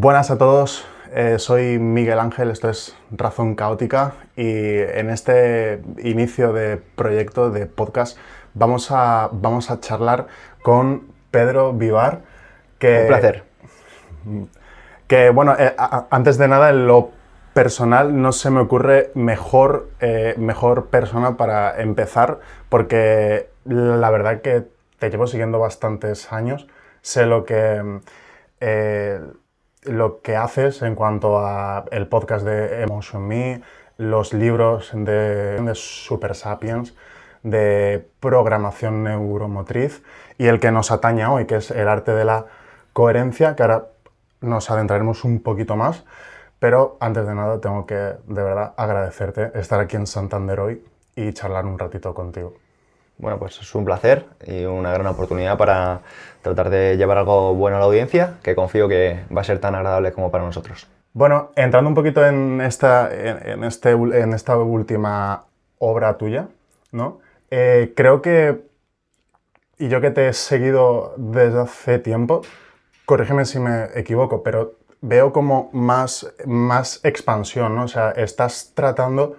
Buenas a todos, soy Miguel Ángel, esto es Razón Caótica y en este inicio de proyecto de podcast vamos a charlar con Pedro Vivar, Un que, placer. bueno, antes de nada, en lo personal no se me ocurre mejor persona para empezar, porque la verdad que te llevo siguiendo bastantes años, sé eh, lo que haces en cuanto a el podcast de Emotion Me, los libros de Super Sapiens, de programación neuromotriz y el que nos atañe hoy, que es el arte de la coherencia, que ahora nos adentraremos un poquito más. Pero antes de nada tengo que, de verdad, agradecerte estar aquí en Santander hoy y charlar un ratito contigo. Bueno, pues es un placer y una gran oportunidad para tratar de llevar algo bueno a la audiencia, que confío que va a ser tan agradable como para nosotros. Bueno, entrando un poquito en esta última obra tuya, ¿no? Creo que, y yo que te he seguido desde hace tiempo, corrígeme si me equivoco, pero veo como más expansión, ¿no? O sea, estás tratando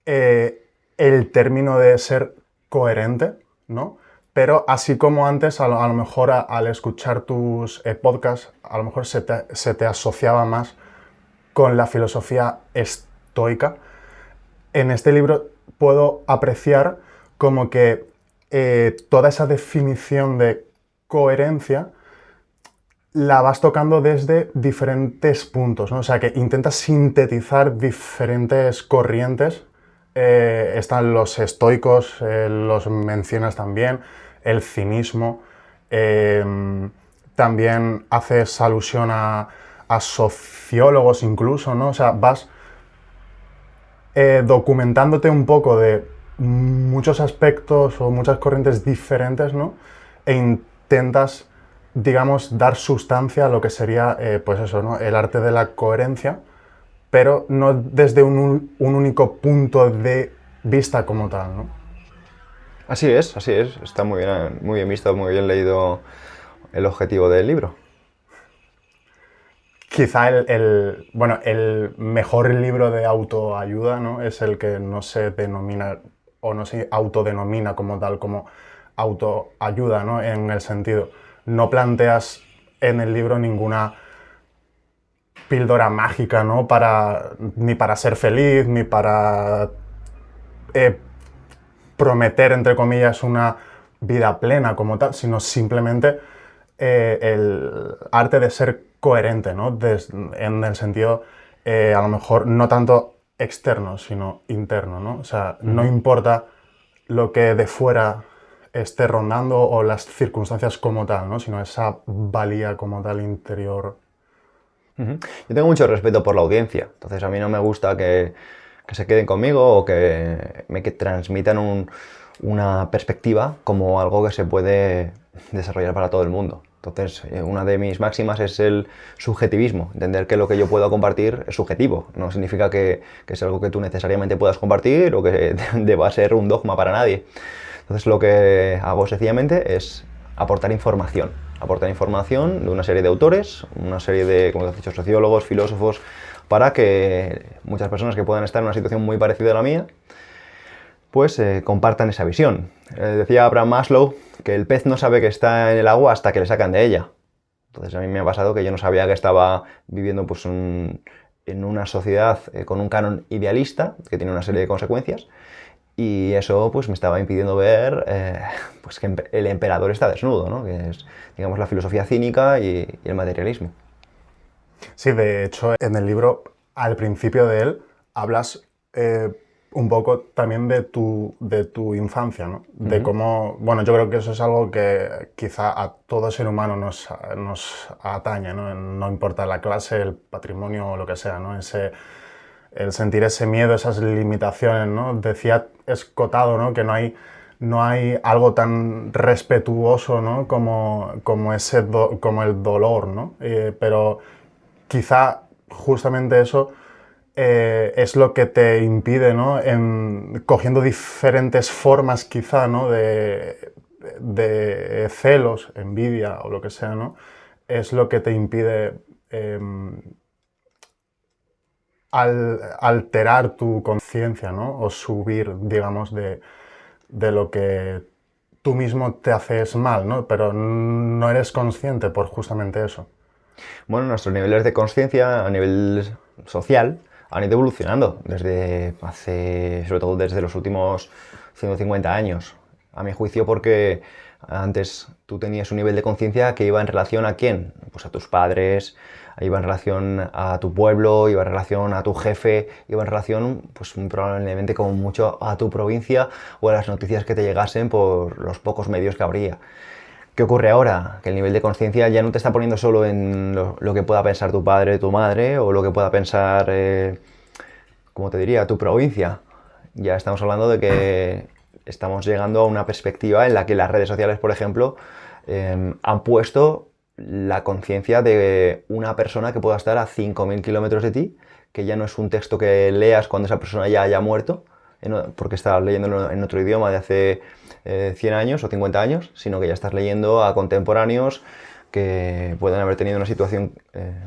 el término de ser coherente, ¿no? Pero así como antes, a lo mejor al escuchar tus podcasts, a lo mejor se te asociaba más con la filosofía estoica. En este libro puedo apreciar como que toda esa definición de coherencia la vas tocando desde diferentes puntos, ¿no? O sea, que intentas sintetizar diferentes corrientes. Están los estoicos, los mencionas también, el cinismo. También haces alusión a sociólogos incluso, ¿no? O sea, vas documentándote un poco de muchos aspectos o muchas corrientes diferentes, ¿no? E intentas, digamos, dar sustancia a lo que sería, pues eso, ¿no? El arte de la coherencia, pero no desde un único punto de vista como tal, ¿no? Así es. Está muy bien visto, muy bien leído el objetivo del libro. Quizá bueno, el mejor libro de autoayuda, ¿no? Es el que no se denomina o no se autodenomina como tal, como autoayuda, ¿no? En el sentido, no planteas en el libro ninguna píldora mágica, ¿no? Ni para ser feliz, ni para eh, prometer, entre comillas, una vida plena como tal, sino simplemente el arte de ser coherente, ¿no? En el sentido, a lo mejor, no tanto externo, sino interno, ¿no? O sea, no importa lo que de fuera esté rondando o las circunstancias como tal, ¿no? Sino esa valía como tal interior. Yo tengo mucho respeto por la audiencia, entonces a mí no me gusta que se queden conmigo o que transmitan una perspectiva como algo que se puede desarrollar para todo el mundo. Entonces, una de mis máximas es el subjetivismo, entender que lo que yo puedo compartir es subjetivo, no significa que es algo que tú necesariamente puedas compartir o que deba ser un dogma para nadie. Entonces, lo que hago sencillamente es aportar información de una serie de autores, una serie de, como te has dicho, sociólogos, filósofos, para que muchas personas que puedan estar en una situación muy parecida a la mía, pues compartan esa visión. Decía Abraham Maslow que el pez no sabe que está en el agua hasta que le sacan de ella. Entonces a mí me ha pasado que yo no sabía que estaba viviendo pues, en una sociedad con un canon idealista que tiene una serie de consecuencias, y eso pues me estaba impidiendo ver pues que el emperador está desnudo, ¿no? Que es, digamos, la filosofía cínica y el materialismo. Sí, de hecho, en el libro, al principio de él, hablas un poco también de tu infancia, ¿no? De cómo, bueno, yo creo que eso es algo que quizá a todo ser humano nos atañe, ¿no? No importa la clase, el patrimonio o lo que sea, ¿no? El sentir ese miedo, esas limitaciones, ¿no? Decía Escotado, ¿no? Que no hay algo tan respetuoso, ¿no? Como el dolor, ¿no? Pero quizá justamente eso es lo que te impide, ¿no? Cogiendo diferentes formas quizá, ¿no? De celos, envidia o lo que sea, ¿no? Es lo que te impide alterar tu conciencia, ¿no? O subir, digamos, de lo que tú mismo te haces mal, ¿no? Pero no eres consciente por justamente eso. Bueno, nuestros niveles de conciencia a nivel social han ido evolucionando desde hace, sobre todo desde los últimos 150 años, a mi juicio, porque antes tú tenías un nivel de conciencia que iba en relación a quién, pues a tus padres, iba en relación a tu pueblo, iba en relación a tu jefe, iba en relación, pues probablemente como mucho a tu provincia o a las noticias que te llegasen por los pocos medios que habría. ¿Qué ocurre ahora? Que el nivel de conciencia ya no te está poniendo solo en lo que pueda pensar tu padre, tu madre, o lo que pueda pensar, como te diría, tu provincia. Ya estamos hablando de que estamos llegando a una perspectiva en la que las redes sociales, por ejemplo, han puesto la conciencia de una persona que pueda estar a 5.000 kilómetros de ti, que ya no es un texto que leas cuando esa persona ya haya muerto, porque estás leyéndolo en otro idioma de hace 100 años o 50 años, sino que ya estás leyendo a contemporáneos que pueden haber tenido una situación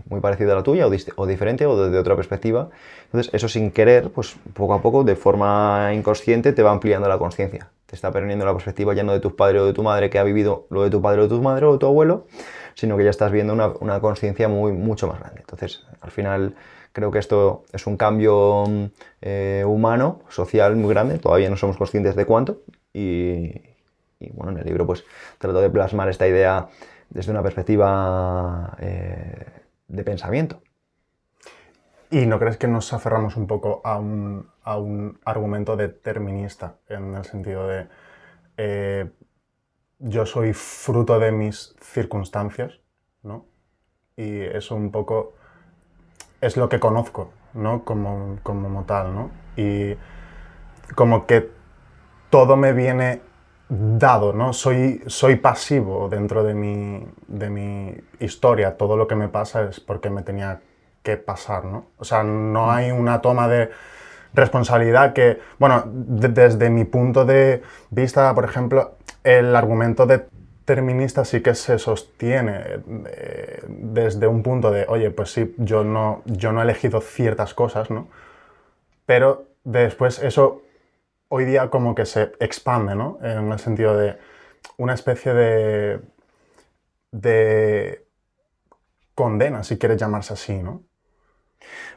muy parecida a la tuya o diferente o desde otra perspectiva. Entonces, eso sin querer, pues poco a poco, de forma inconsciente, te va ampliando la conciencia. Te está perdiendo la perspectiva ya no de tus padres o de tu madre que ha vivido lo de tu padre o de tu madre o de tu abuelo, sino que ya estás viendo una conciencia mucho más grande. Entonces, al final, creo que esto es un cambio humano, social muy grande, todavía no somos conscientes de cuánto, y bueno, en el libro pues trato de plasmar esta idea desde una perspectiva de pensamiento. ¿Y no crees que nos aferramos un poco a un argumento determinista, en el sentido de yo soy fruto de mis circunstancias, ¿no? Y eso un poco es lo que conozco, ¿no? Como tal, ¿no? Y como que todo me viene dado, ¿no? Soy pasivo dentro de mi historia. Todo lo que me pasa es porque me tenía que pasar, ¿no? O sea, no hay una toma de responsabilidad que, bueno, desde mi punto de vista, por ejemplo, el argumento determinista sí que se sostiene desde un punto de, oye, pues sí, yo no he elegido ciertas cosas, ¿no? Pero después eso hoy día como que se expande, ¿no? En el sentido de una especie de condena, si quieres llamarse así, ¿no?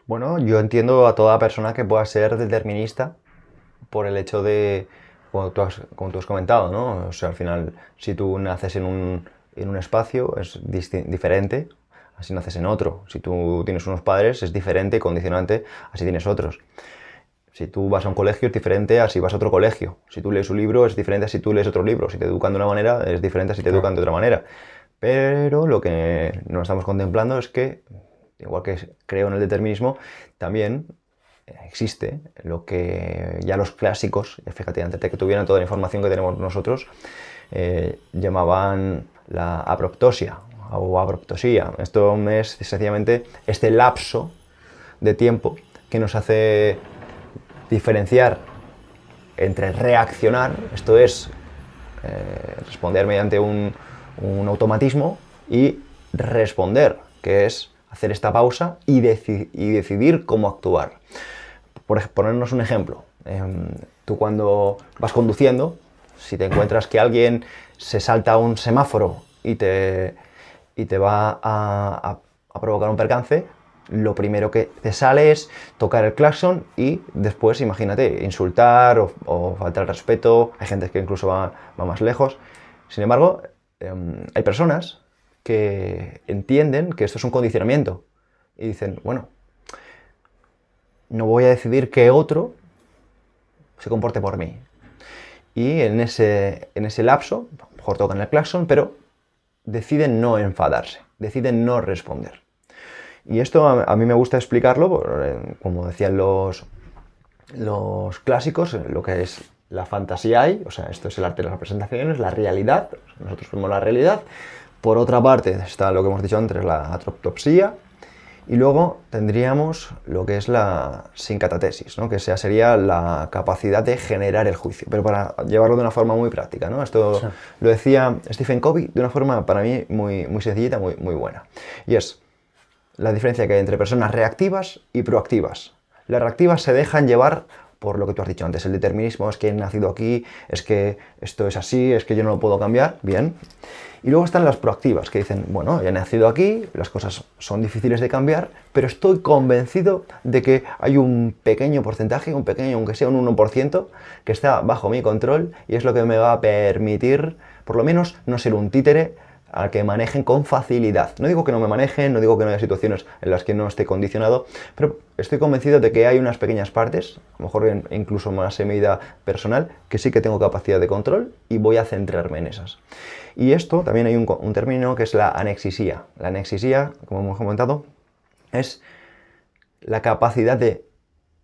Bueno, yo entiendo a toda persona que pueda ser determinista por el hecho de, como tú has comentado, ¿no? O sea, al final, si tú naces en un espacio, es diferente, así naces en otro. Si tú tienes unos padres, es diferente, condicionante, así tienes otros. Si tú vas a un colegio, es diferente a si vas a otro colegio. Si tú lees un libro, es diferente a si tú lees otro libro. Si te educan de una manera, es diferente a si te educan de otra manera. Pero lo que no estamos contemplando es que, igual que creo en el determinismo, también existe lo que ya los clásicos, fíjate, antes de que tuvieran toda la información que tenemos nosotros, llamaban la aproptosia o aproptosía. Esto es sencillamente este lapso de tiempo que nos hace diferenciar entre reaccionar, esto es responder mediante un automatismo, y responder, que es hacer esta pausa y decidir cómo actuar. Por ponernos un ejemplo, tú cuando vas conduciendo, si te encuentras que alguien se salta un semáforo y te va a provocar un percance, lo primero que te sale es tocar el claxon y después, imagínate, insultar o faltar al respeto. Hay gente que incluso va más lejos. Sin embargo, hay personas que entienden que esto es un condicionamiento y dicen, bueno, no voy a decidir que otro se comporte por mí. Y en ese lapso, a lo mejor tocan el claxon, pero deciden no enfadarse, deciden no responder. Y esto a mí me gusta explicarlo, como decían los clásicos, lo que es la fantasía hay, o sea, esto es el arte de las representaciones, la realidad, nosotros vemos la realidad. Por otra parte está lo que hemos dicho antes, la atroptopsia, y luego tendríamos lo que es la sincatatesis, ¿no? Que sería la capacidad de generar el juicio, pero para llevarlo de una forma muy práctica, ¿no? Esto sí. Lo decía Stephen Covey de una forma para mí muy sencillita, muy buena. Y es, la diferencia que hay entre personas reactivas y proactivas. Las reactivas se dejan llevar por lo que tú has dicho antes, el determinismo, es que he nacido aquí, es que esto es así, es que yo no lo puedo cambiar, bien. Y luego están las proactivas, que dicen, bueno, he nacido aquí, las cosas son difíciles de cambiar, pero estoy convencido de que hay un pequeño porcentaje, un pequeño, aunque sea un 1%, que está bajo mi control y es lo que me va a permitir, por lo menos, no ser un títere al que manejen con facilidad. No digo que no me manejen, no digo que no haya situaciones en las que no esté condicionado, pero estoy convencido de que hay unas pequeñas partes, a lo mejor incluso más en medida personal, que sí que tengo capacidad de control y voy a centrarme en esas. Y esto también hay un término que es la anexisía. La anexisía, como hemos comentado, es la capacidad de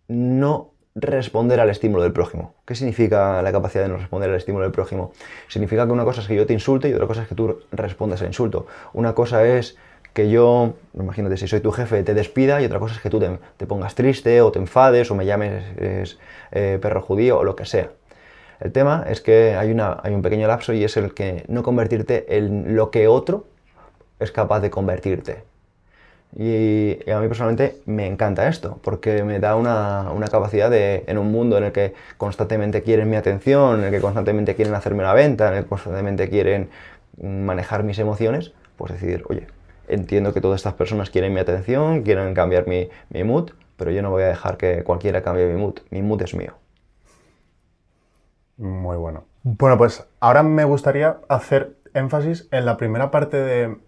no responder al estímulo del prójimo. ¿Qué significa la capacidad de no responder al estímulo del prójimo? Significa que una cosa es que yo te insulte y otra cosa es que tú respondas al insulto. Una cosa es que yo, imagínate, si soy tu jefe, te despida y otra cosa es que tú te pongas triste o te enfades o me llames perro judío o lo que sea. El tema es que hay un pequeño lapso y es el que no convertirte en lo que otro es capaz de convertirte. Y a mí personalmente me encanta esto, porque me da una capacidad en un mundo en el que constantemente quieren mi atención, en el que constantemente quieren hacerme una venta, en el que constantemente quieren manejar mis emociones, pues decidir, oye, entiendo que todas estas personas quieren mi atención, quieren cambiar mi mood, pero yo no voy a dejar que cualquiera cambie mi mood es mío. Muy bueno. Bueno, pues ahora me gustaría hacer énfasis en la primera parte del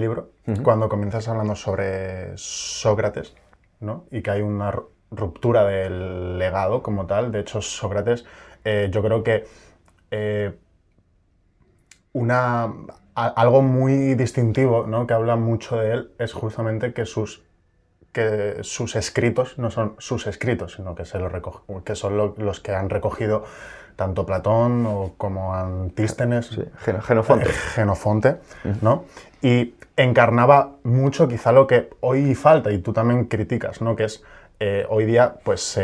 libro, cuando comienzas hablando sobre Sócrates, ¿no? Y que hay una ruptura del legado como tal. De hecho, Sócrates, yo creo que algo muy distintivo, ¿no? Que habla mucho de él, es justamente que sus escritos no son sus escritos, sino que son los que han recogido tanto Platón como Antístenes, sí, Jenofonte, ¿no? Y encarnaba mucho quizá lo que hoy falta, y tú también criticas, ¿no? Que es, hoy día pues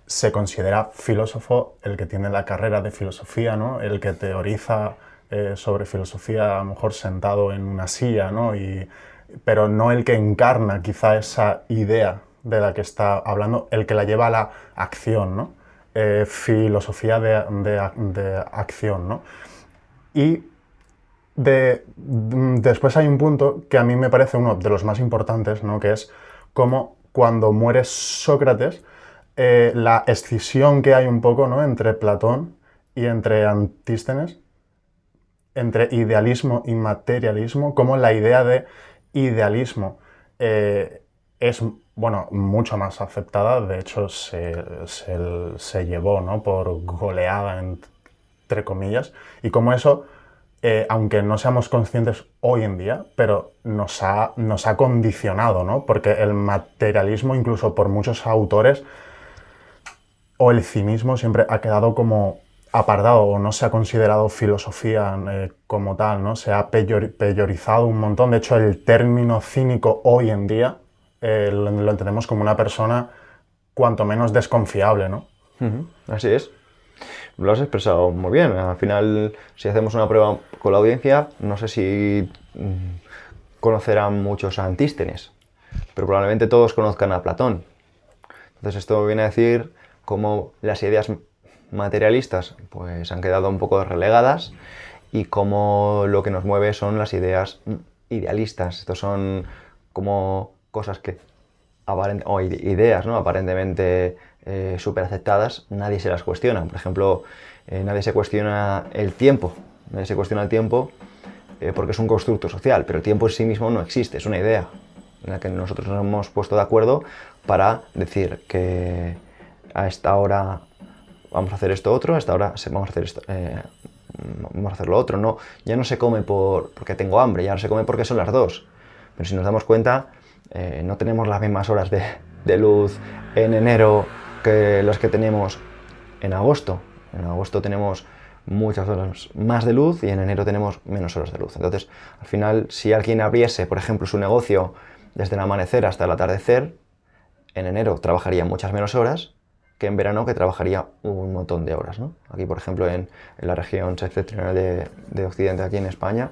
se considera filósofo el que tiene la carrera de filosofía, ¿no? El que teoriza sobre filosofía a lo mejor sentado en una silla, ¿no? Pero no el que encarna quizá esa idea de la que está hablando, el que la lleva a la acción, ¿no? Filosofía de acción, ¿no? Y después hay un punto que a mí me parece uno de los más importantes, ¿no? Que es cómo cuando muere Sócrates, la escisión que hay un poco, ¿no? Entre Platón y entre Antístenes, entre idealismo y materialismo, cómo la idea de idealismo es, bueno, mucho más aceptada. De hecho, se llevó, ¿no? Por goleada, entre comillas, y como eso, aunque no seamos conscientes hoy en día, pero nos ha condicionado, ¿no? Porque el materialismo, incluso por muchos autores, o el cinismo siempre ha quedado como apartado o no se ha considerado filosofía como tal, ¿no? Se ha peyorizado un montón. De hecho, el término cínico hoy en día lo entendemos como una persona cuanto menos desconfiable, ¿no? Así es. Lo has expresado muy bien. Al final, si hacemos una prueba con la audiencia, no sé si conocerán muchos a Antístenes, pero probablemente todos conozcan a Platón. Entonces esto viene a decir cómo las ideas materialistas pues han quedado un poco relegadas y cómo lo que nos mueve son las ideas idealistas. Estos son como cosas que o ideas, ¿no? Aparentemente súper aceptadas, nadie se las cuestiona. Por ejemplo, nadie se cuestiona el tiempo. Nadie se cuestiona el tiempo porque es un constructo social, pero el tiempo en sí mismo no existe, es una idea en la que nosotros nos hemos puesto de acuerdo para decir que a esta hora vamos a hacer esto otro, a esta hora vamos a hacer esto, vamos a hacer lo otro. No, ya no se come porque tengo hambre, ya no se come porque son las 2. Pero si nos damos cuenta, no tenemos las mismas horas de luz en enero que las que tenemos en agosto. En agosto tenemos muchas horas más de luz y en enero tenemos menos horas de luz. Entonces, al final, si alguien abriese, por ejemplo, su negocio desde el amanecer hasta el atardecer, en enero trabajaría muchas menos horas que en verano, que trabajaría un montón de horas, ¿no? Aquí, por ejemplo, en la región septentrional de Occidente, aquí en España,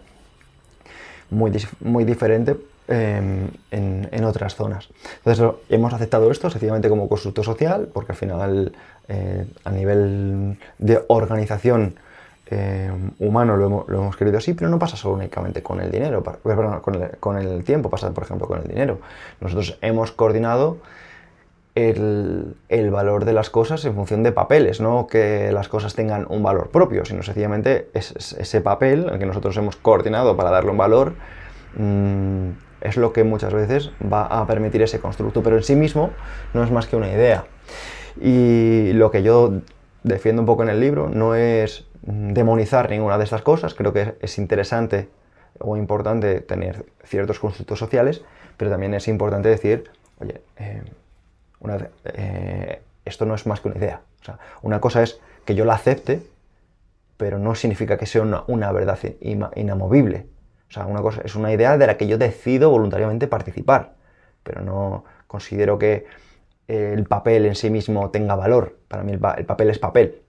muy diferente, en otras zonas. Entonces hemos aceptado esto sencillamente como constructo social, porque al final a nivel de organización humano lo hemos querido así, pero no pasa solo únicamente con el dinero, perdón, con el tiempo, pasa por ejemplo con el dinero. Nosotros hemos coordinado el valor de las cosas en función de papeles, no que las cosas tengan un valor propio, sino sencillamente ese papel al que nosotros hemos coordinado para darle un valor es lo que muchas veces va a permitir ese constructo, pero en sí mismo no es más que una idea. Y lo que yo defiendo un poco en el libro no es demonizar ninguna de estas cosas, creo que es interesante o importante tener ciertos constructos sociales, pero también es importante decir, oye, esto no es más que una idea. O sea, una cosa es que yo la acepte, pero no significa que sea una verdad inamovible. O sea, una cosa es una idea de la que yo decido voluntariamente participar, pero no considero que el papel en sí mismo tenga valor. Para mí el papel es papel.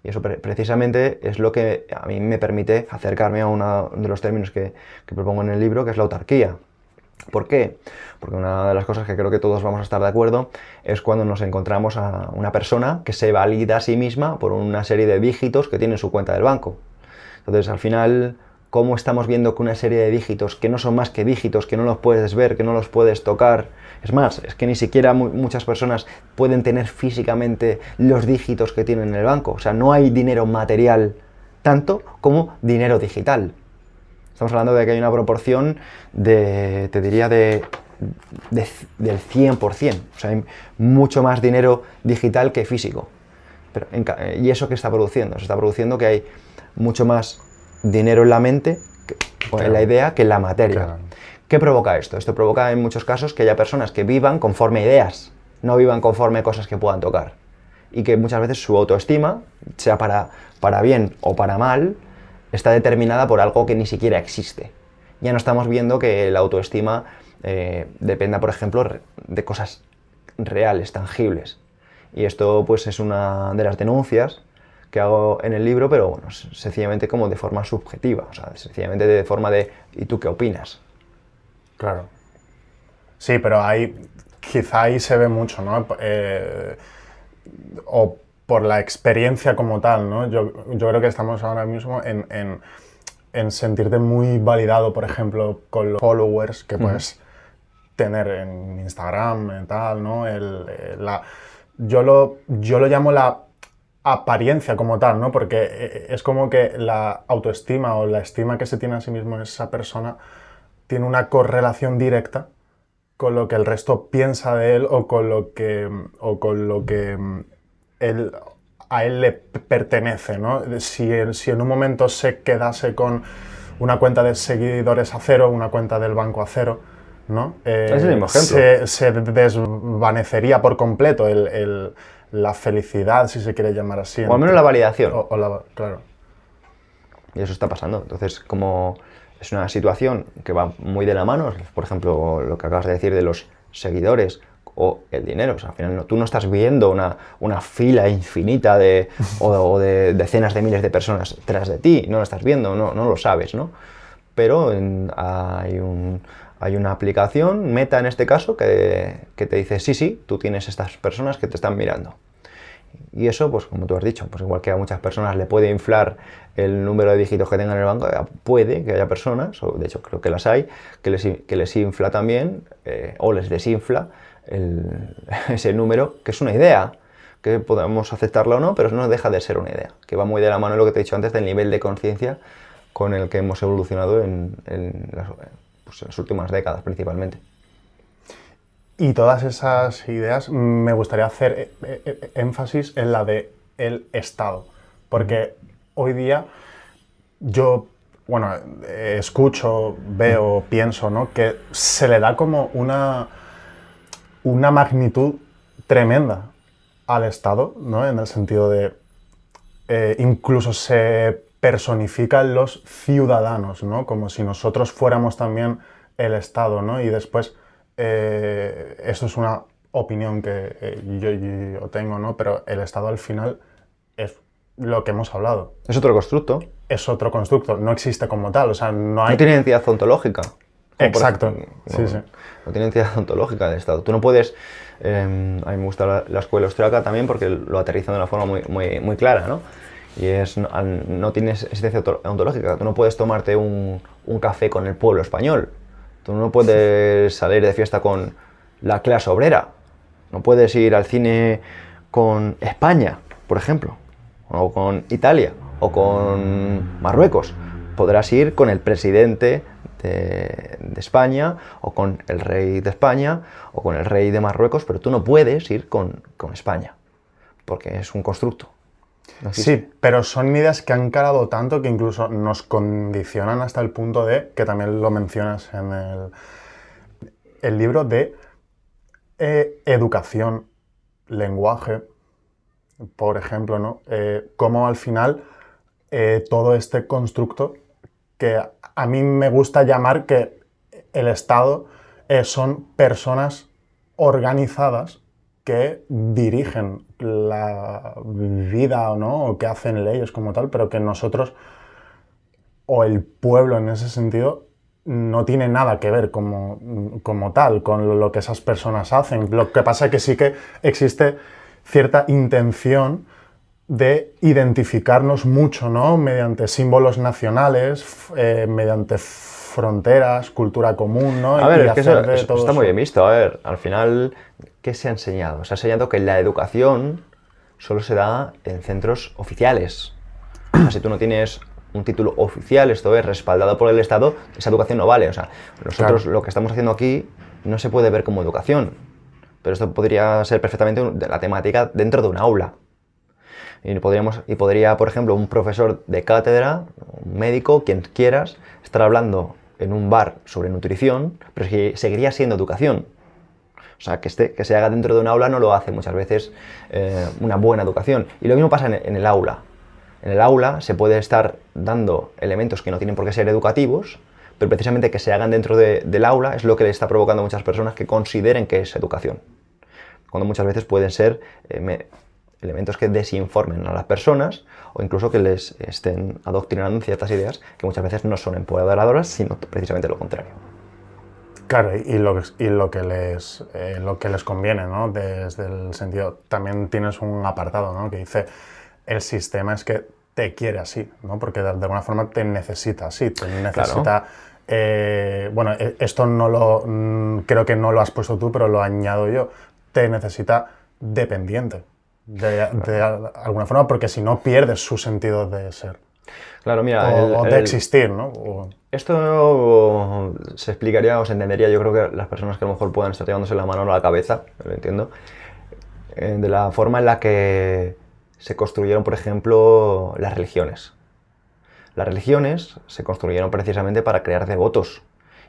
Y eso precisamente es lo que a mí me permite acercarme a uno de los términos que propongo en el libro, que es la autarquía. ¿Por qué? Porque una de las cosas que creo que todos vamos a estar de acuerdo es cuando nos encontramos a una persona que se valida a sí misma por una serie de dígitos que tiene en su cuenta del banco. Entonces, al final, ¿cómo estamos viendo que una serie de dígitos que no son más que dígitos, que no los puedes ver, que no los puedes tocar? Es más, es que ni siquiera muchas personas pueden tener físicamente los dígitos que tienen en el banco. O sea, no hay dinero material tanto como dinero digital. Estamos hablando de que hay una proporción te diría, del 100%. O sea, hay mucho más dinero digital que físico. ¿Y eso qué está produciendo? Se está produciendo que hay mucho más dinero en la mente, en la idea, que en la materia. Claro. ¿Qué provoca esto? Esto provoca en muchos casos que haya personas que vivan conforme ideas, no vivan conforme cosas que puedan tocar. Y que muchas veces su autoestima, sea para bien o para mal, está determinada por algo que ni siquiera existe. Ya no estamos viendo que la autoestima dependa, por ejemplo, de cosas reales, tangibles. Y esto pues es una de las denuncias que hago en el libro, pero bueno, sencillamente como de forma subjetiva, o sea, sencillamente de forma de ¿y tú qué opinas? Claro. Sí, pero quizá ahí se ve mucho, ¿no? O por la experiencia como tal, ¿no? Yo creo que estamos ahora mismo en sentirte muy validado, por ejemplo, con los followers que puedes tener en Instagram y tal, ¿no? Yo lo llamo la apariencia como tal, ¿no? Porque es como que la autoestima o la estima que se tiene a sí mismo en esa persona tiene una correlación directa con lo que el resto piensa de él o con lo que a él le pertenece, ¿no? Si en un momento se quedase con una cuenta de seguidores a cero, una cuenta del banco a cero, ¿no? Es el mismo ejemplo. Se desvanecería por completo la felicidad, si se quiere llamar así. O al menos la validación. Claro. Y eso está pasando. Entonces, como es una situación que va muy de la mano, por ejemplo, lo que acabas de decir de los seguidores o el dinero. O sea, al final tú no estás viendo una fila infinita o de decenas de miles de personas tras de ti, no lo estás viendo, no lo sabes, ¿no? Pero hay una aplicación, Meta en este caso, que te dice, sí, tú tienes estas personas que te están mirando. Y eso, pues como tú has dicho, pues igual que a muchas personas le puede inflar el número de dígitos que tengan en el banco, puede que haya personas, o de hecho creo que las hay, que les infla también, o les desinfla ese número, que es una idea, que podemos aceptarla o no, pero no deja de ser una idea, que va muy de la mano de lo que te he dicho antes, del nivel de conciencia con el que hemos evolucionado en las últimas décadas principalmente. Y todas esas ideas me gustaría hacer énfasis en la de el Estado, porque hoy día yo, bueno, escucho, veo, pienso, ¿no? Que se le da como una magnitud tremenda al Estado, ¿no? En el sentido de incluso se personifican los ciudadanos, ¿no? Como si nosotros fuéramos también el Estado, ¿no? Y después esto es una opinión que yo tengo, ¿no? Pero el Estado al final es lo que hemos hablado. Es otro constructo. Es otro constructo, no existe como tal, o sea, no hay... No tiene identidad ontológica. Exacto, sí, sí. No tiene entidad ontológica del Estado. Tú no puedes... a mí me gusta la escuela austríaca también porque lo aterrizan de una forma muy clara, ¿no? Y es, no tienes existencia ontológica. Tú no puedes tomarte un café con el pueblo español. Tú no puedes salir de fiesta con la clase obrera. No puedes ir al cine con España, por ejemplo, o con Italia, o con Marruecos. Podrás ir con el presidente de España, o con el rey de España, o con el rey de Marruecos, pero tú no puedes ir con España, porque es un constructo. No sí, pero son ideas que han calado tanto que incluso nos condicionan hasta el punto de, que también lo mencionas en el libro, de educación, lenguaje, por ejemplo, ¿no? Cómo al final todo este constructo que a mí me gusta llamar que el Estado son personas organizadas que dirigen la vida, ¿no? O que hacen leyes como tal, pero que nosotros, o el pueblo en ese sentido, no tiene nada que ver como tal con lo que esas personas hacen. Lo que pasa es que sí que existe cierta intención de identificarnos mucho, ¿no? Mediante símbolos nacionales, mediante fronteras, cultura común, ¿no? A ver, y es que hacer de eso todo está muy bien visto. A ver, al final, ¿qué se ha enseñado? Se ha enseñado que la educación solo se da en centros oficiales. O sea, si tú no tienes un título oficial, esto es respaldado por el Estado, esa educación no vale. O sea, nosotros lo que estamos haciendo aquí no se puede ver como educación, pero esto podría ser perfectamente la temática dentro de un aula. Y podría, por ejemplo, un profesor de cátedra, un médico, quien quieras, estar hablando en un bar sobre nutrición, pero que seguiría siendo educación. O sea, que se haga dentro de un aula no lo hace muchas veces una buena educación. Y lo mismo pasa en el aula. En el aula se puede estar dando elementos que no tienen por qué ser educativos, pero precisamente que se hagan dentro del aula es lo que le está provocando a muchas personas que consideren que es educación. Cuando muchas veces pueden ser elementos que desinformen a las personas o incluso que les estén adoctrinando en ciertas ideas que muchas veces no son empoderadoras, sino precisamente lo contrario. Claro, y lo que les conviene, ¿no? Desde el sentido, también tienes un apartado, ¿no? Que dice, el sistema es que te quiere así, ¿no? Porque de alguna forma te necesita así, te necesita... Claro. Bueno, esto creo que no lo has puesto tú, pero lo añado yo, te necesita dependiente. De alguna forma, porque si no pierdes su sentido de ser. Claro, mira, o de existir, ¿no? Esto se explicaría o se entendería, yo creo que las personas que a lo mejor puedan estar llevándose la mano a la cabeza, lo entiendo, de la forma en la que se construyeron, por ejemplo, las religiones. Las religiones se construyeron precisamente para crear devotos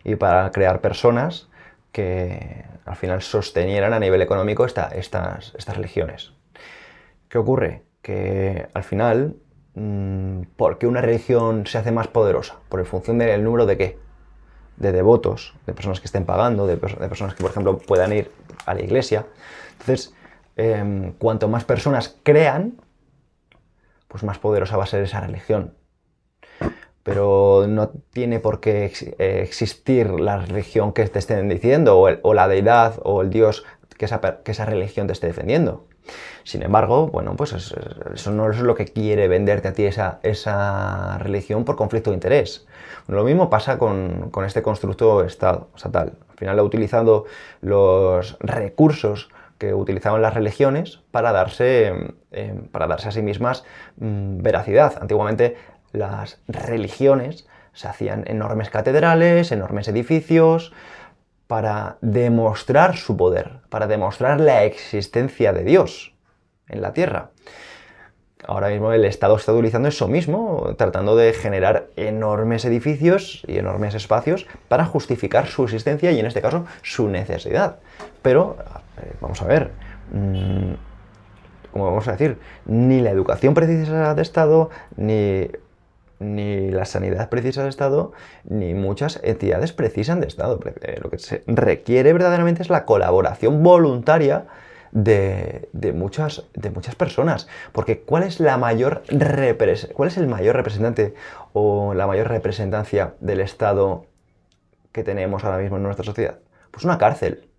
y para crear personas que al final sostenieran a nivel económico estas religiones. ¿Qué ocurre? Que al final, ¿por qué una religión se hace más poderosa? ¿Por en función del número de qué? De devotos, de personas que estén pagando, de personas que, por ejemplo, puedan ir a la iglesia. Entonces, cuanto más personas crean, pues más poderosa va a ser esa religión. Pero no tiene por qué existir la religión que te estén diciendo, o la deidad, o el Dios que esa religión te esté defendiendo. Sin embargo, bueno, pues eso no es lo que quiere venderte a ti esa religión por conflicto de interés. Lo mismo pasa con este constructo estatal. Al final ha utilizado los recursos que utilizaban las religiones para darse a sí mismas veracidad. Antiguamente las religiones se hacían enormes catedrales, enormes edificios, para demostrar su poder, para demostrar la existencia de Dios en la tierra. Ahora mismo el Estado está utilizando eso mismo, tratando de generar enormes edificios y enormes espacios para justificar su existencia y, en este caso, su necesidad. Pero, vamos a ver, como vamos a decir, ni la educación precisa de Estado, ni la sanidad precisa de Estado, ni muchas entidades precisan de Estado. Lo que se requiere verdaderamente es la colaboración voluntaria de muchas personas. Porque ¿cuál es el mayor representante o la mayor representancia del Estado que tenemos ahora mismo en nuestra sociedad? Pues una cárcel.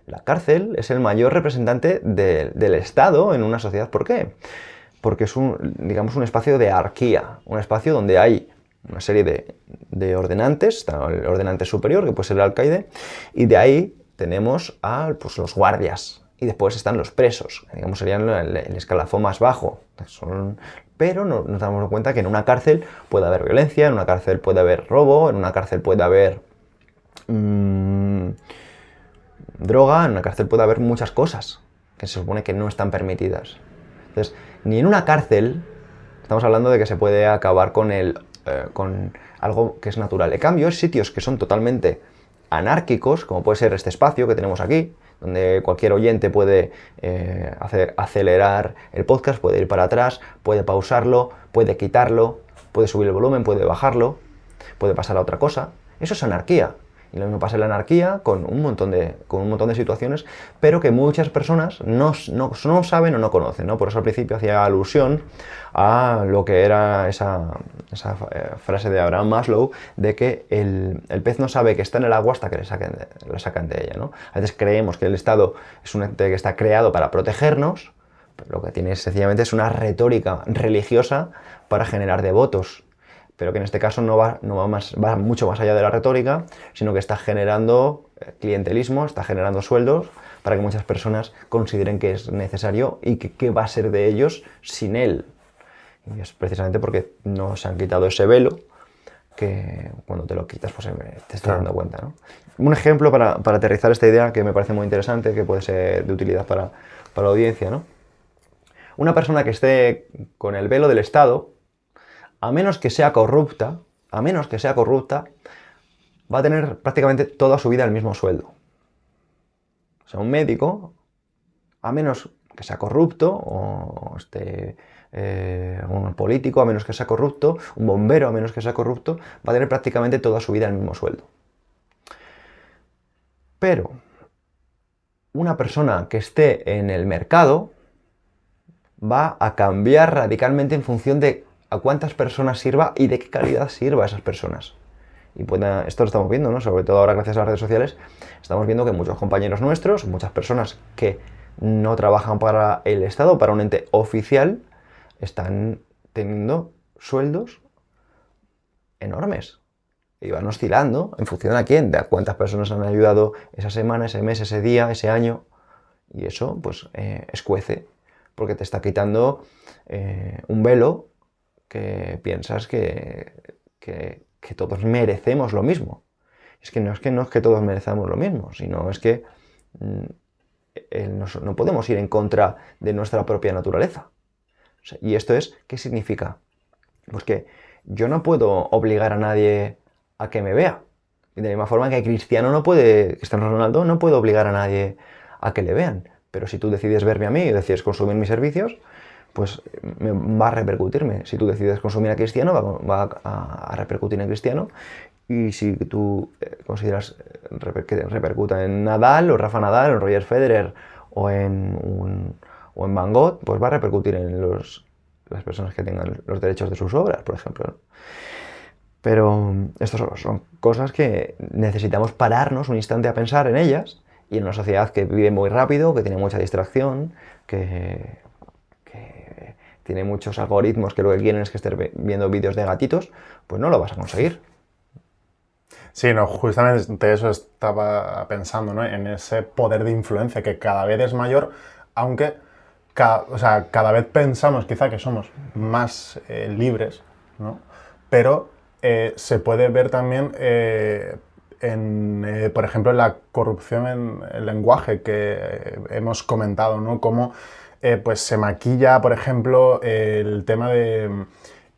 La cárcel es el mayor representante del Estado en una sociedad. ¿Por qué? Porque es digamos, un espacio de anarquía, un espacio donde hay una serie de ordenantes, está el ordenante superior, que puede ser el alcaide, y de ahí tenemos a pues, los guardias, y después están los presos, que digamos serían el escalafón más bajo. Pero nos damos cuenta que en una cárcel puede haber violencia, en una cárcel puede haber robo, en una cárcel puede haber droga, en una cárcel puede haber muchas cosas que se supone que no están permitidas. Entonces, ni en una cárcel estamos hablando de que se puede acabar con algo que es natural. En cambio, hay sitios que son totalmente anárquicos, como puede ser este espacio que tenemos aquí, donde cualquier oyente puede acelerar el podcast, puede ir para atrás, puede pausarlo, puede quitarlo, puede subir el volumen, puede bajarlo, puede pasar a otra cosa. Eso es anarquía. Y lo mismo pasa en la anarquía con un montón de situaciones, pero que muchas personas no saben o no conocen, ¿no? Por eso al principio hacía alusión a lo que era esa frase de Abraham Maslow de que el pez no sabe que está en el agua hasta que le sacan de ella, ¿no? A veces creemos que el Estado es un ente que está creado para protegernos, pero lo que tiene sencillamente es una retórica religiosa para generar devotos, pero que en este caso va mucho más allá de la retórica, sino que está generando clientelismo, está generando sueldos para que muchas personas consideren que es necesario y que qué va a ser de ellos sin él. Y es precisamente porque no se han quitado ese velo que cuando te lo quitas pues te estás dando cuenta, ¿no? Un ejemplo para aterrizar esta idea que me parece muy interesante, que puede ser de utilidad para la audiencia, ¿no? Una persona que esté con el velo del Estado, a menos que sea corrupta, va a tener prácticamente toda su vida el mismo sueldo. O sea, un médico, a menos que sea corrupto, o un político, a menos que sea corrupto, un bombero, a menos que sea corrupto, va a tener prácticamente toda su vida el mismo sueldo. Pero una persona que esté en el mercado va a cambiar radicalmente en función de a cuántas personas sirva y de qué calidad sirva a esas personas. Y esto lo estamos viendo, ¿no? Sobre todo ahora gracias a las redes sociales, estamos viendo que muchos compañeros nuestros, muchas personas que no trabajan para el Estado, para un ente oficial, están teniendo sueldos enormes. Y van oscilando en función a quién, de a cuántas personas han ayudado esa semana, ese mes, ese día, ese año. Y eso, pues, escuece, porque te está quitando un velo que piensas que todos merecemos lo mismo. Es que no es que todos merecamos lo mismo, sino es que no podemos ir en contra de nuestra propia naturaleza. O sea, y esto es, ¿qué significa? Pues que yo no puedo obligar a nadie a que me vea. Y de la misma forma que Cristiano Ronaldo no puede obligar a nadie a que le vean. Pero si tú decides verme a mí y decides consumir mis servicios, pues va a repercutirme. Si tú decides consumir a Cristiano, va a repercutir en Cristiano. Y si tú consideras que repercuta en Nadal, o Rafa Nadal, o Roger Federer, o en Van Gogh, pues va a repercutir en las personas que tengan los derechos de sus obras, por ejemplo, ¿no? Pero estas son cosas que necesitamos pararnos un instante a pensar en ellas, y en una sociedad que vive muy rápido, que tiene mucha distracción, que tiene muchos algoritmos que lo que quieren es que estés viendo vídeos de gatitos, pues no lo vas a conseguir. Sí, no, justamente eso estaba pensando, ¿no? En ese poder de influencia que cada vez es mayor, aunque cada vez pensamos quizá que somos más libres, ¿no? Pero se puede ver también, por ejemplo, en la corrupción en el lenguaje que hemos comentado, ¿no? Cómo pues se maquilla, por ejemplo, el tema de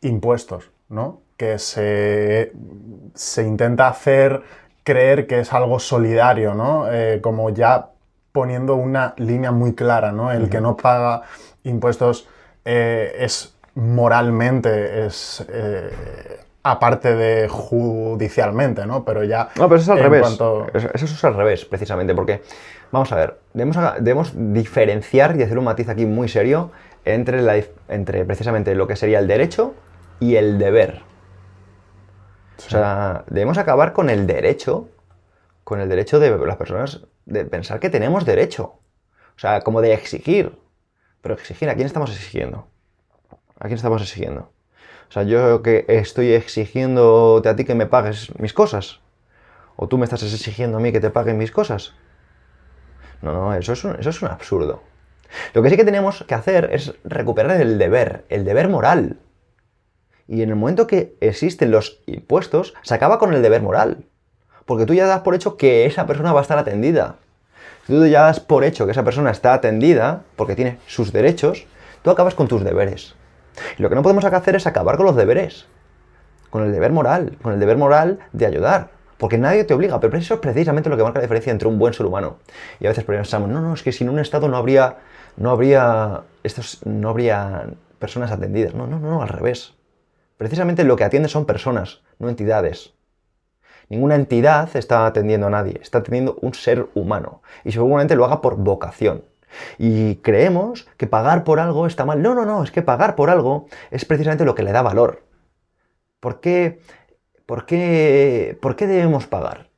impuestos, ¿no? Que se intenta hacer creer que es algo solidario, ¿no? Como ya poniendo una línea muy clara, ¿no? El que no paga impuestos es moralmente, aparte de judicialmente, ¿no? Pero ya... No, pero eso es al revés. Eso es al revés, precisamente, porque, vamos a ver, debemos diferenciar y hacer un matiz aquí muy serio entre precisamente lo que sería el derecho y el deber. Sí. O sea, debemos acabar con el derecho con el derecho de las personas de pensar que tenemos derecho. O sea, como de exigir. Pero exigir, ¿a quién estamos exigiendo? ¿A quién estamos exigiendo? O sea, yo que estoy exigiéndote a ti que me pagues mis cosas. O tú me estás exigiendo a mí que te paguen mis cosas. No, eso es un absurdo. Lo que sí que tenemos que hacer es recuperar el deber moral. Y en el momento que existen los impuestos, se acaba con el deber moral. Porque tú ya das por hecho que esa persona va a estar atendida. Si tú ya das por hecho que esa persona está atendida, porque tiene sus derechos, tú acabas con tus deberes. Y lo que no podemos hacer es acabar con los deberes. Con el deber moral de ayudar. Porque nadie te obliga, pero eso es precisamente lo que marca la diferencia entre un buen ser humano. Y a veces pensamos, no, es que sin un Estado no habría personas atendidas. No, al revés. Precisamente lo que atiende son personas, no entidades. Ninguna entidad está atendiendo a nadie, está atendiendo un ser humano. Y seguramente lo haga por vocación. Y creemos que pagar por algo está mal. No, es que pagar por algo es precisamente lo que le da valor. ¿Por qué debemos pagar?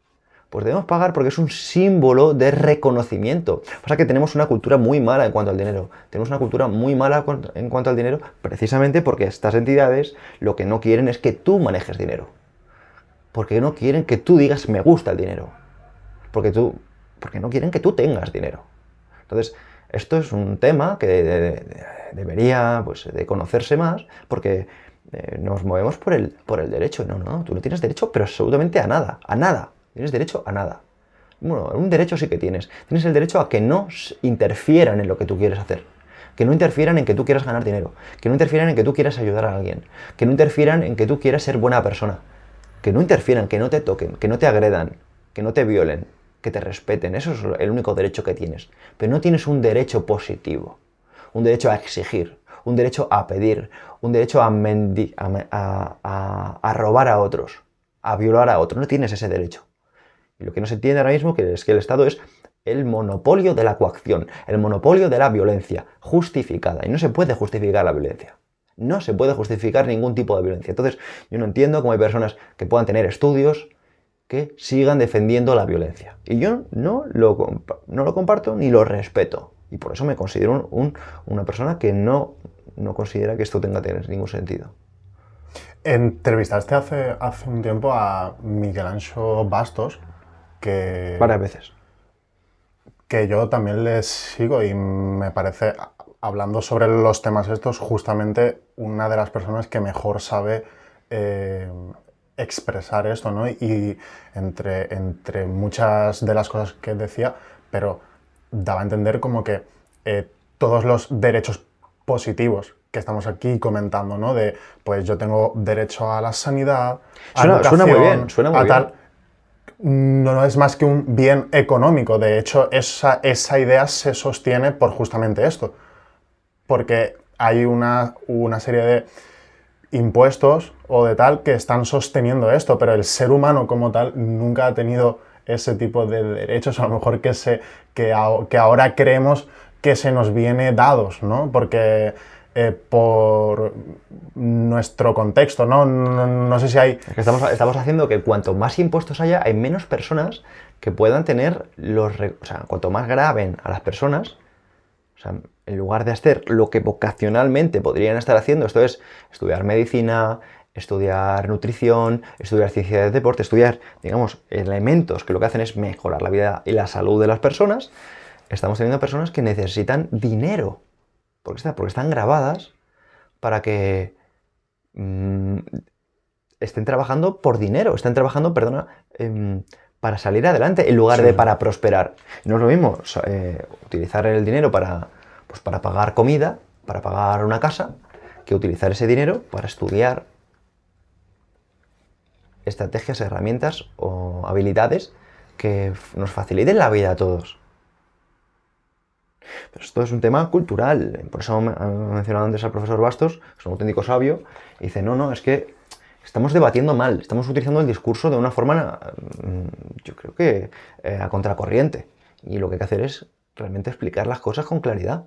Pues debemos pagar porque es un símbolo de reconocimiento. Pasa que tenemos una cultura muy mala en cuanto al dinero. Tenemos una cultura muy mala en cuanto al dinero precisamente porque estas entidades lo que no quieren es que tú manejes dinero. Porque no quieren que tú digas me gusta el dinero. Porque no quieren que tú tengas dinero. Entonces, esto es un tema que debería pues, de conocerse más porque nos movemos por el derecho. No, tú no tienes derecho, pero absolutamente a nada. A nada. Tienes derecho a nada. Bueno, un derecho sí que tienes. Tienes el derecho a que no interfieran en lo que tú quieres hacer. Que no interfieran en que tú quieras ganar dinero. Que no interfieran en que tú quieras ayudar a alguien. Que no interfieran en que tú quieras ser buena persona. Que no interfieran, que no te toquen, que no te agredan, que no te violen, que te respeten. Eso es el único derecho que tienes. Pero no tienes un derecho positivo. Un derecho a exigir. Un derecho a pedir. Un derecho a robar a otros. A violar a otros. No tienes ese derecho. Y lo que no se entiende ahora mismo es que el Estado es el monopolio de la coacción, el monopolio de la violencia justificada. Y no se puede justificar la violencia. No se puede justificar ningún tipo de violencia. Entonces, yo no entiendo cómo hay personas que puedan tener estudios que sigan defendiendo la violencia. Y yo no lo comparto ni lo respeto. Y por eso me considero una persona que no considera que esto tenga ningún sentido. Entrevistaste hace un tiempo a Miguel Anxo Bastos, Varias veces. Que yo también les sigo y me parece, hablando sobre los temas estos, justamente una de las personas que mejor sabe expresar esto, ¿no? Y entre muchas de las cosas que decía, pero daba a entender como que todos los derechos positivos que estamos aquí comentando, ¿no? De, pues yo tengo derecho a la sanidad, a educación, suena muy bien, suena muy bien. No es más que un bien económico. De hecho, esa idea se sostiene por justamente esto. Porque hay una serie de impuestos o de tal que están sosteniendo esto, pero el ser humano como tal nunca ha tenido ese tipo de derechos, a lo mejor que ahora creemos que se nos viene dados, ¿no? Porque por nuestro contexto, ¿no? No sé si hay... Es que estamos haciendo que cuanto más impuestos haya, hay menos personas que puedan tener o sea, cuanto más graben a las personas, o sea, en lugar de hacer lo que vocacionalmente podrían estar haciendo, esto es estudiar medicina, estudiar nutrición, estudiar ciencia del deporte, estudiar, digamos, elementos que lo que hacen es mejorar la vida y la salud de las personas, estamos teniendo personas que necesitan dinero. Porque están grabadas para que estén trabajando por dinero, estén trabajando, para salir adelante en lugar de para prosperar. No es lo mismo utilizar el dinero para pagar comida, para pagar una casa, que utilizar ese dinero para estudiar estrategias, herramientas o habilidades que nos faciliten la vida a todos. Pero esto es un tema cultural, por eso he mencionado antes al profesor Bastos, es un auténtico sabio, y dice, no, es que estamos debatiendo mal, estamos utilizando el discurso de una forma, yo creo que a contracorriente, y lo que hay que hacer es realmente explicar las cosas con claridad.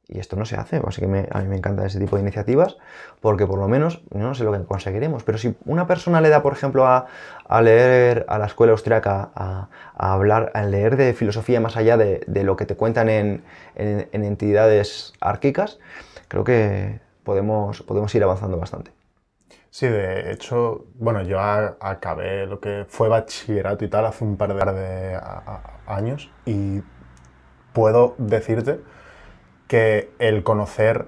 Y esto no se hace, así que a mí me encantan ese tipo de iniciativas, porque por lo menos, no sé lo que conseguiremos, pero si una persona le da, por ejemplo, a leer a la escuela austriaca, a leer de filosofía más allá de lo que te cuentan en entidades árquicas, creo que podemos ir avanzando bastante. Sí, de hecho, bueno, yo acabé lo que fue bachillerato y tal hace un par de años y puedo decirte que el conocer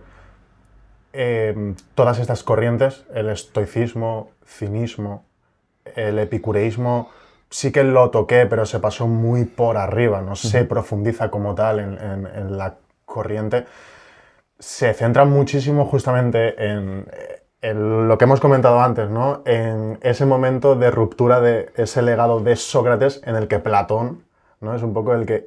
todas estas corrientes, el estoicismo, cinismo, el epicureísmo, sí que lo toqué, pero se pasó muy por arriba, no se profundiza como tal en la corriente. Se centra muchísimo justamente en lo que hemos comentado antes, ¿no? En ese momento de ruptura de ese legado de Sócrates en el que Platón, ¿no? Es un poco el que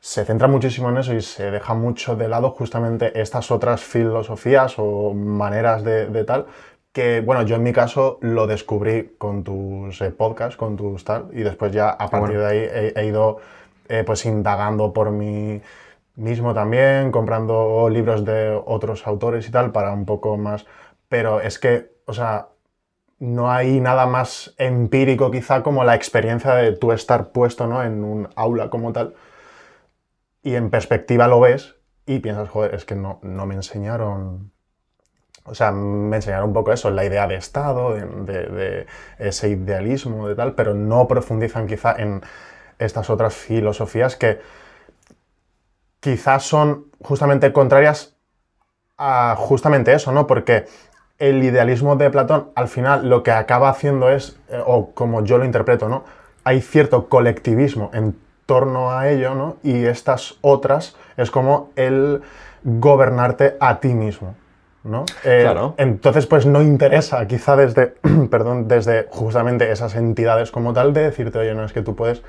se centra muchísimo en eso y se deja mucho de lado justamente estas otras filosofías o maneras de tal, que, bueno, yo en mi caso lo descubrí con tus podcasts, con tus tal, y después ya a partir de ahí he ido pues indagando por mí mismo también, comprando libros de otros autores y tal, para un poco más... Pero es que, o sea, no hay nada más empírico quizá como la experiencia de tú estar puesto, ¿no?, en un aula como tal, y en perspectiva lo ves y piensas, joder, es que no me enseñaron... O sea, me enseñaron un poco eso, la idea de Estado, de ese idealismo, de tal, pero no profundizan quizá en estas otras filosofías que quizás son justamente contrarias a justamente eso, ¿no? Porque el idealismo de Platón al final lo que acaba haciendo es, o como yo lo interpreto, ¿no?, hay cierto colectivismo en torno a ello, ¿no? Y estas otras es como el gobernarte a ti mismo, ¿no? Claro. Entonces, pues no interesa quizá desde, perdón, desde justamente esas entidades como tal de decirte, oye, no, es que tú puedes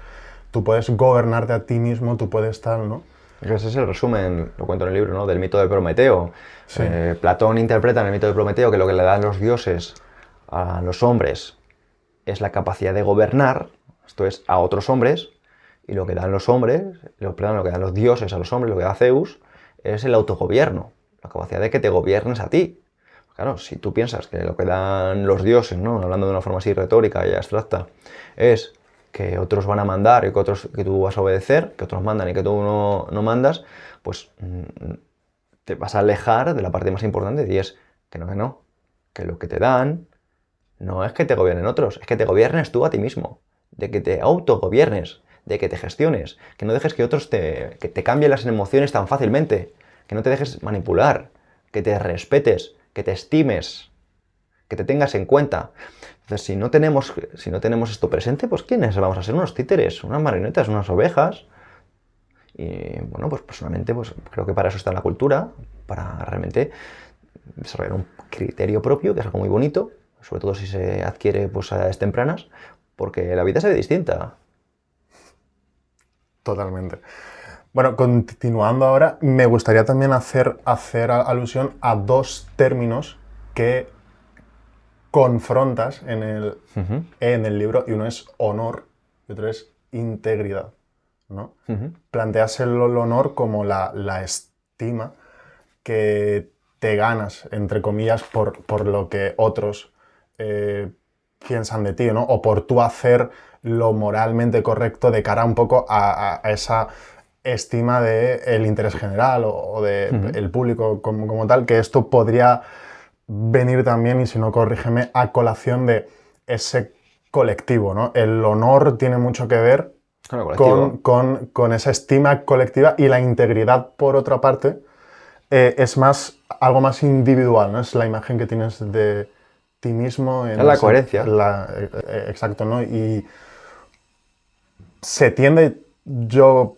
gobernarte a ti mismo, tú puedes tal, ¿no? Ese es el resumen, lo cuento en el libro, ¿no?, del mito de Prometeo. Sí. Platón interpreta en el mito de Prometeo que lo que le dan los dioses a los hombres es la capacidad de gobernar, esto es, a otros hombres, y lo que dan los hombres, lo que dan los dioses a los hombres, lo que da Zeus, es el autogobierno, la capacidad de que te gobiernes a ti. Claro, si tú piensas que lo que dan los dioses, ¿no?, hablando de una forma así retórica y abstracta, es que otros van a mandar y que tú vas a obedecer, que otros mandan y que tú no mandas, pues te vas a alejar de la parte más importante, y es que lo que te dan no es que te gobiernen otros, es que te gobiernes tú a ti mismo, de que te autogobiernes, de que te gestiones, que no dejes que otros que te cambien las emociones tan fácilmente, que no te dejes manipular, que te respetes, que te estimes, que te tengas en cuenta. Entonces, si no tenemos esto presente, pues ¿quiénes vamos a ser? Unos títeres, unas marionetas, unas ovejas. Y bueno, pues personalmente pues, creo que para eso está la cultura, para realmente desarrollar un criterio propio, que es algo muy bonito, sobre todo si se adquiere pues, a edades tempranas, porque la vida se ve distinta. Totalmente. Bueno, continuando ahora, me gustaría también hacer alusión a dos términos que confrontas en el libro, y uno es honor y otro es integridad, ¿no? Planteas el honor como la estima que te ganas, entre comillas, por lo que otros piensan de ti, ¿no? O por tú hacer lo moralmente correcto de cara un poco a esa estima del interés general o del público como tal, que esto podría venir también, y si no, corrígeme, a colación de ese colectivo, ¿no? El honor tiene mucho que ver con esa estima colectiva, y la integridad, por otra parte, es algo más individual, ¿no? Es la imagen que tienes de ti mismo. Es la coherencia. Exacto, ¿no? Y se tiende, yo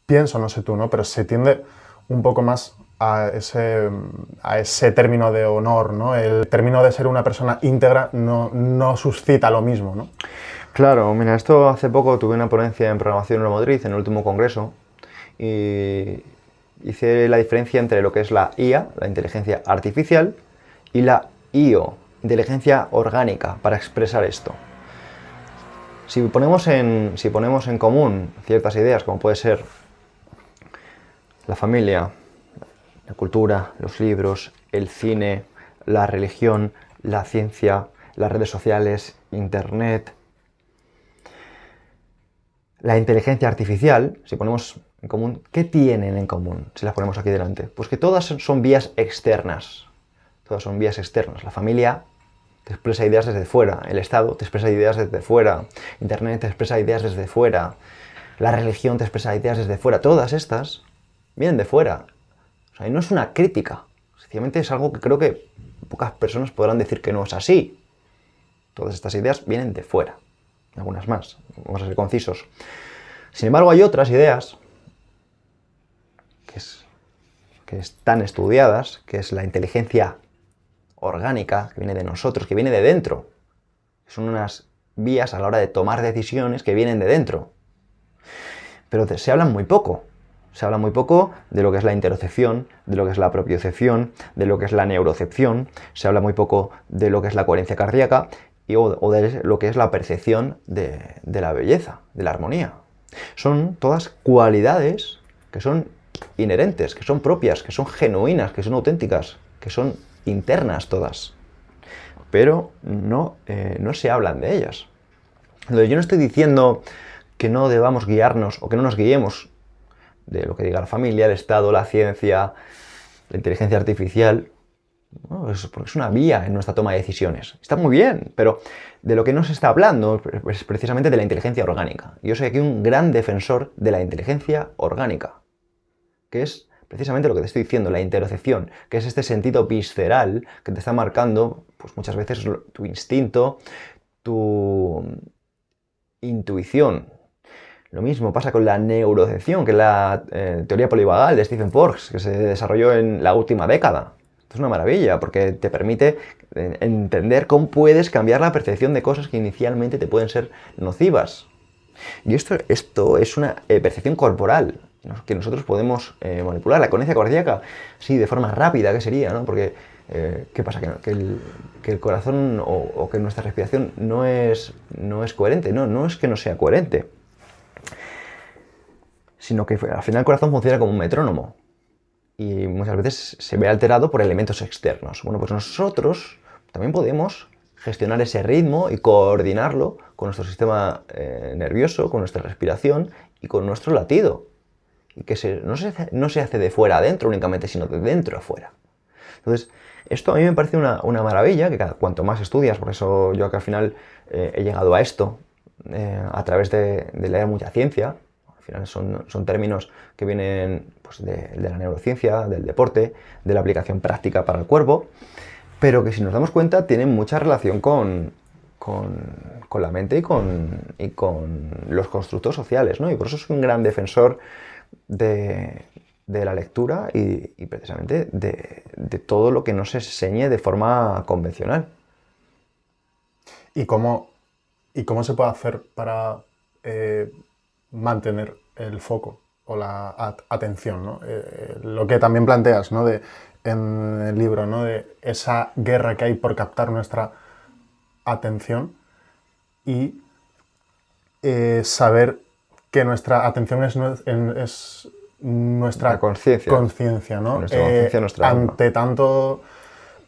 pienso, no sé tú, ¿no?, pero se tiende un poco más a ese término de honor, ¿no? El término de ser una persona íntegra no suscita lo mismo, ¿no? Claro, mira, esto hace poco tuve una ponencia en programación neuromotriz en el último congreso y hice la diferencia entre lo que es la IA, la inteligencia artificial, y la IO, inteligencia orgánica, para expresar esto. Si ponemos en común ciertas ideas, como puede ser La familia, la cultura, los libros, el cine, la religión, la ciencia, las redes sociales, internet, la inteligencia artificial, si ponemos en común, ¿qué tienen en común si las ponemos aquí delante? Pues que todas son vías externas. Todas son vías externas. La familia te expresa ideas desde fuera, el Estado te expresa ideas desde fuera, internet te expresa ideas desde fuera, la religión te expresa ideas desde fuera. Todas estas vienen de fuera. O sea, y no es una crítica. Sencillamente es algo que creo que pocas personas podrán decir que no es así. Todas estas ideas vienen de fuera. Algunas más. Vamos a ser concisos. Sin embargo, hay otras ideas que están estudiadas, que es la inteligencia orgánica, que viene de nosotros, que viene de dentro. Son unas vías a la hora de tomar decisiones que vienen de dentro. Pero se habla muy poco. Se habla muy poco de lo que es la interocepción, de lo que es la propiocepción, de lo que es la neurocepción. Se habla muy poco de lo que es la coherencia cardíaca o de lo que es la percepción de la belleza, de la armonía. Son todas cualidades que son inherentes, que son propias, que son genuinas, que son auténticas, que son internas todas. Pero no se hablan de ellas. Entonces, yo no estoy diciendo que no debamos guiarnos o que no nos guiemos de lo que diga la familia, el Estado, la ciencia, la inteligencia artificial. No, porque es una vía en nuestra toma de decisiones. Está muy bien, pero de lo que no se está hablando es precisamente de la inteligencia orgánica. Yo soy aquí un gran defensor de la inteligencia orgánica, que es precisamente lo que te estoy diciendo, la interocepción, que es este sentido visceral que te está marcando, pues muchas veces tu instinto, tu intuición. Lo mismo pasa con la neurocepción, que es la teoría polivagal de Stephen Forks, que se desarrolló en la última década. Esto es una maravilla, porque te permite entender cómo puedes cambiar la percepción de cosas que inicialmente te pueden ser nocivas. Y esto es una percepción corporal, ¿no?, que nosotros podemos manipular. La coherencia cardíaca, sí, de forma rápida, ¿qué sería?, ¿no? Porque, ¿qué pasa? Que el corazón o que nuestra respiración no es coherente. No es que no sea coherente, sino que al final el corazón funciona como un metrónomo. Y muchas veces se ve alterado por elementos externos. Bueno, pues nosotros también podemos gestionar ese ritmo y coordinarlo con nuestro sistema nervioso, con nuestra respiración y con nuestro latido. Y que no se hace de fuera a dentro únicamente, sino de dentro a fuera. Entonces, esto a mí me parece una maravilla, que cuanto más estudias, por eso yo que al final he llegado a esto a través de leer mucha ciencia. Al final son términos que vienen pues, de la neurociencia, del deporte, de la aplicación práctica para el cuerpo, pero que si nos damos cuenta tienen mucha relación con la mente y con los constructos sociales, ¿no? Y por eso soy un gran defensor de la lectura y precisamente de todo lo que no se enseñe de forma convencional. ¿Y cómo se puede hacer para mantener el foco o la atención, ¿no? Lo que también planteas, ¿no?, en el libro, ¿no?, de esa guerra que hay por captar nuestra atención y saber que nuestra atención es nuestra conciencia, ¿no? Nuestra conciencia, nuestra alma.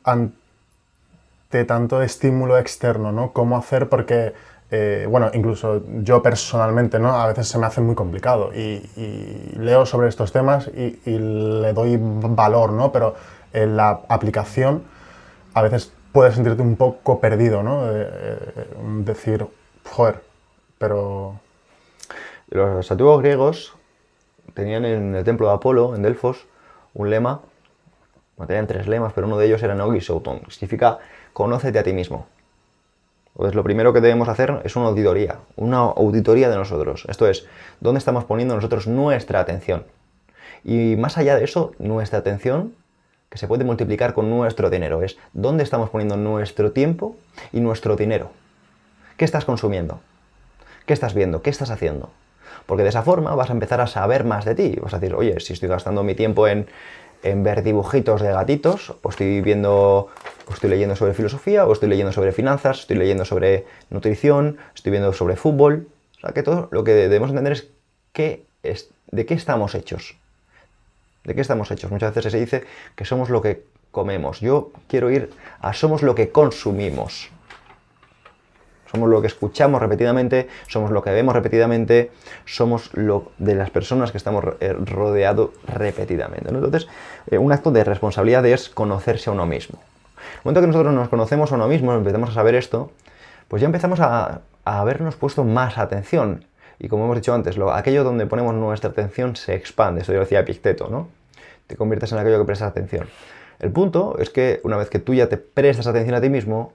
Ante tanto estímulo externo, ¿no? ¿Cómo hacer? Porque bueno, incluso yo personalmente, ¿no?, a veces se me hace muy complicado y leo sobre estos temas y le doy valor, ¿no? Pero en la aplicación a veces puedes sentirte un poco perdido, ¿no? Decir, joder, pero... Los antiguos griegos tenían en el templo de Apolo, en Delfos, un lema. Bueno, tenían 3 lemas, pero uno de ellos era Nogisouton, que significa conócete a ti mismo. Entonces, lo primero que debemos hacer es una auditoría de nosotros. Esto es, ¿dónde estamos poniendo nosotros nuestra atención? Y más allá de eso, nuestra atención, que se puede multiplicar con nuestro dinero, es ¿dónde estamos poniendo nuestro tiempo y nuestro dinero? ¿Qué estás consumiendo? ¿Qué estás viendo? ¿Qué estás haciendo? Porque de esa forma vas a empezar a saber más de ti. Vas a decir, oye, si estoy gastando mi tiempo en ver dibujitos de gatitos, o estoy leyendo sobre filosofía, o estoy leyendo sobre finanzas, estoy leyendo sobre nutrición, estoy viendo sobre fútbol. O sea, que todo lo que debemos entender es de qué estamos hechos. ¿De qué estamos hechos? Muchas veces se dice que somos lo que comemos. Yo quiero ir a somos lo que consumimos. Somos lo que escuchamos repetidamente, somos lo que vemos repetidamente, somos lo de las personas que estamos rodeados repetidamente, ¿no? Entonces, un acto de responsabilidad es conocerse a uno mismo. En el momento que nosotros nos conocemos a uno mismo, empezamos a saber esto, pues ya empezamos a habernos puesto más atención. Y como hemos dicho antes, aquello donde ponemos nuestra atención se expande. Eso yo decía Epicteto, ¿no? Te conviertes en aquello que prestas atención. El punto es que una vez que tú ya te prestas atención a ti mismo,